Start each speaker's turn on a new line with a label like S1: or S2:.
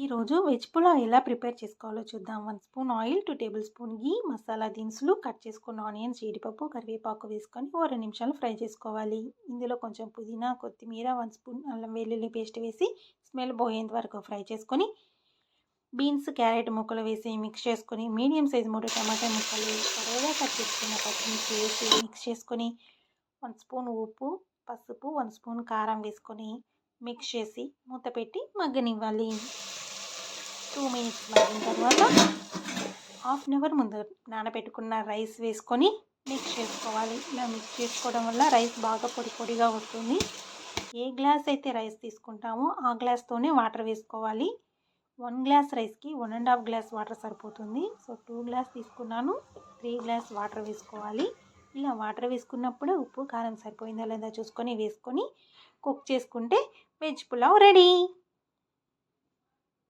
S1: ఈరోజు వెజ్ పులావ్ ఎలా ప్రిపేర్ చేసుకోవాలో చూద్దాం. 1 స్పూన్ ఆయిల్, 2 టేబుల్ స్పూన్ ఘీ, మసాలా దినుసులు, కట్ చేసుకున్న ఆనియన్స్, జీడిపప్పు, కరివేపాకు వేసుకొని ఓ 2 నిమిషాలు ఫ్రై చేసుకోవాలి. ఇందులో కొంచెం పుదీనా, కొత్తిమీర, 1 స్పూన్ అల్లం వెల్లుల్లి పేస్ట్ వేసి స్మెల్ పోయేంత వరకు ఫ్రై చేసుకొని బీన్స్, క్యారెట్ ముక్కలు వేసి మిక్స్ చేసుకొని మీడియం సైజ్ 3 టమాటా ముక్కలు పొడవుగా కట్ చేసుకున్న పచ్చిమిర్చి వేసి మిక్స్ చేసుకొని 1 స్పూన్ ఉప్పు, పసుపు, 1 స్పూన్ కారం వేసుకొని మిక్స్ చేసి మూత పెట్టి మగ్గనివ్వాలి. 2 మినిట్స్ మగ్గిన తర్వాత హాఫ్ అన్ అవర్ ముందు నానబెట్టుకున్న రైస్ వేసుకొని మిక్స్ చేసుకోవాలి. ఇలా మిక్స్ చేసుకోవడం వల్ల రైస్ బాగా పొడి పొడిగా వస్తుంది. ఏ గ్లాస్ అయితే రైస్ తీసుకుంటామో ఆ గ్లాస్తోనే వాటర్ వేసుకోవాలి. 1 గ్లాస్ రైస్కి 1.5 గ్లాస్ వాటర్ సరిపోతుంది. సో 2 గ్లాస్ తీసుకున్నాను, 3 గ్లాస్ వాటర్ వేసుకోవాలి. ఇలా వాటర్ వేసుకున్నప్పుడు ఉప్పు కారం సరిపోయిందా లేదా చూసుకొని వేసుకొని కుక్ చేసుకుంటే వెజ్ పులావ్ రెడీ.